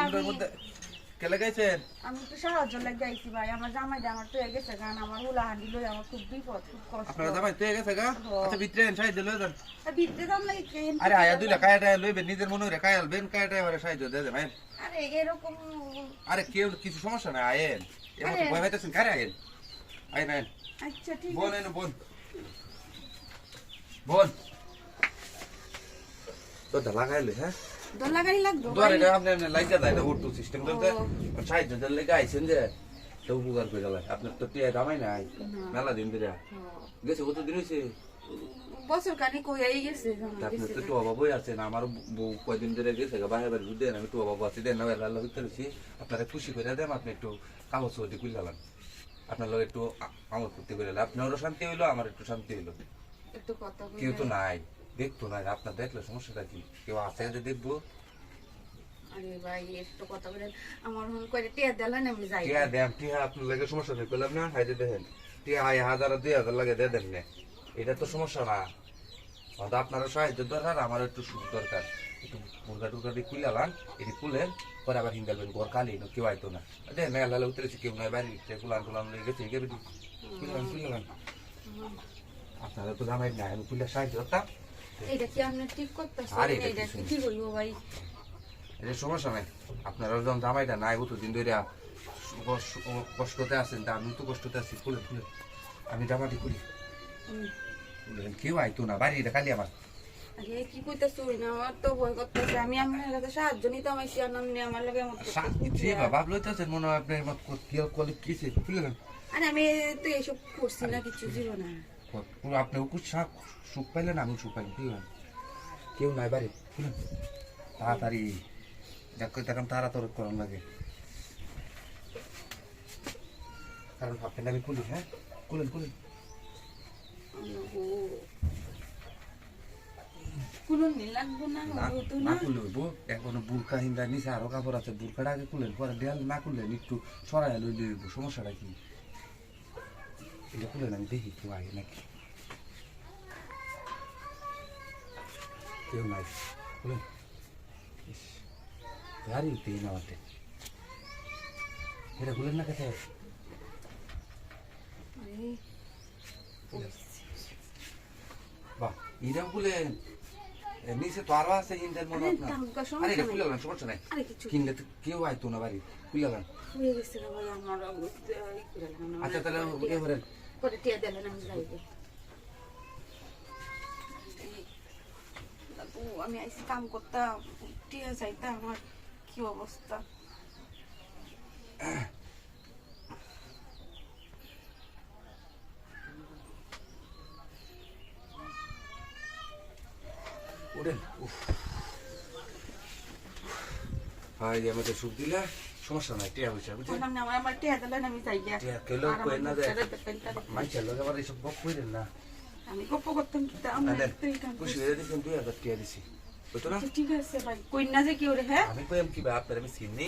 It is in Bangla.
বিপদের মধ্যে কে লাগাইছেন? আমি তো সাহায্য লাগাইছি ভাই, আমার জামাই আমার তো গেছে গান, আমার হুলা হান্ডি লই আমার খুব বিপদ, খুব কষ্ট। আপনার জামাই তো গেছে গা? আচ্ছা ভিতরে এন সাইড লই যান। বিদ্যে দাম লাগি ট্রেন। আরে আয়া দুইলা কায়াটা লইবেন নিজের মনে রে কায়ালবেন কায়াটা এবারে সাইড দিয়ে দেন ভাই। আরে এরকম আরে কেউ কিছু সমস্যা নাই আয়েন। এমন তো ভয় পাইতেছেন কারে আয়েন? আয়েন আয়েন। আচ্ছা ঠিক বোন আছে। এনে বোন। বোন। তো লাগাইলে হ্যাঁ? দল লাগাই লাগবে দোয়ার এটা আপনি লাইকা দেয় না উঠতো সিস্টেম করতে সাইড দিয়ে লেগে আইছেন যে তো উপকার করে গেল আপনার তো টিয়া দামাই নাই মেলা দিন ধরে গেছে কত দিন হয়েছে বছর কানি কইয়াই গেছে আপনি তো টুয়া বাবুই আছেন আমার বউ কয়দিন ধরে গেছে বাইরে বাড়ি দেন আমি টুয়া বাবু আছি দেন না আল্লাহ ভিতরে আপনারা খুশি করে দেন আপনি একটু কাগজ চৌধুরী খুললাম আপনার লোক একটু আমল করতে করে আপনারও শান্তি হইলো আমার একটু শান্তি হইলো একটু কথা বলি। কেউ তো নাই দেখতো নাই আপনার দেখলে সমস্যাটা কি কেউ আছে যে দেখবো আরে ভাই একটু কথা বলেন, আমার হন করে টিয়া দেলা না আমি যাই। টিয়া দেন টিয়া আপনার লাগে সমস্যা নেই পেলাম না হাইতে দেখেন টিয়া 1000 2000 লাগে দিয়ে দেন না এটা তো সমস্যা না হয়তো আপনারও সাহায্য দরকার আমার একটু সুখ দরকার একটু মুরগা টুরগা দিয়ে খুলালাম এটি খুলেন পরে আবার হিন্দালবেন ঘর কালি কেউ আইতো না দেখেন মেলা উতরেছে কেউ নাই বাড়ি কুলান টুলান লেগে গেছে বেটি খুললাম আপনারা তো জামাই না আমি খুলে সাহায্য করতাম এইটা কি আপনি ঠিক করতেছেন? আরে এটা এইটা কিছু কি হইব ভাই? এটা সমস্যা নাই আপনারা যখন জামাইটা নাই অতদিন ধরে কষ্টতে আছেন তা আমি তো কষ্টতে আছি খুলে খুলে আমি জামাটি খুলি কেউ আইতো না বাড়িটা খালি আমার আরে কি কইতাছ না, আমার তো ভয় করতেছে। আমি আপনার কাছে সাহায্য নিতাম আইছি আনন্দ আমার লাগে মত যে বাবা লইতেছেন মনে হয় আপনার মত কলি কিছে খুলে দেন আরে আমি তো এসব করছি না, কিছু ছিল না। আপনি সুখ পাইলেন আমি সুখ পাইলেন খুললেন কেউ নাই বাড়ি খুলেন তাড়াতাড়ি যাক তখন তাড়াতাড়ি করার লাগে কারণ ভাবতেন আমি খুলি হ্যাঁ খুলেন খুলেন কুলুন লাগবো না, হতো না না। খুললে হইব এখনো বুরকা হিন্দা নিচে আরো কাপড় আছে বুরকাটা আগে খুলেন পরে দেয়াল না খুললেন একটু সরাই লইলে হইব সমস্যাটা কি এটা খুলেন আমি দেখি কেউ আগে নাকি কেউ নাই খুলেন গাড়ি উঠতেই না আমাদের এটা খুলেন না কেটে আরে বাহ এটাও খুলেন নিচে তো আরো আছে হিন্দার মনে আরে আপনার টাঙ্কা আরে এটা সমস্যা খুলে নাই। গেলেন সমস্যা নাই আরে কিছু কিনলে তো কেউ আইতো না বাড়ি খুলে গেলেন হয়ে গেছে রে ভাই, আমার আচ্ছা তাহলে এবারে পরে টিয়া দিলেন আমি যাইবে। আমি আইসি কাম করতাম, টিয়া চাইতাম, আমার কি অবস্থা। ওঠেন হাই আমাকে সুখ দিলে সমস্যা নাই টিয়া পয়সা বুঝছেন আমার টিয়া দিলেন আমি যাই গিয়া। টিয়া কেলেও আর কই না আমার দেয় ছেড়ে দেবেন তারে। মাইকেল লগে আবার এইসব গপ কইরেন না আমি গপ্প করতাম কিন্তু আমরা আরে একটাই কাম খুশি করছি। হয়ে দিছেন 2000 টিয়া দিছি বুঝতো না আচ্ছা, ঠিক আছে ভাই, কই না যে কি ওরে, হ্যাঁ আমি কইম কি ভাই আপনার আমি চিনি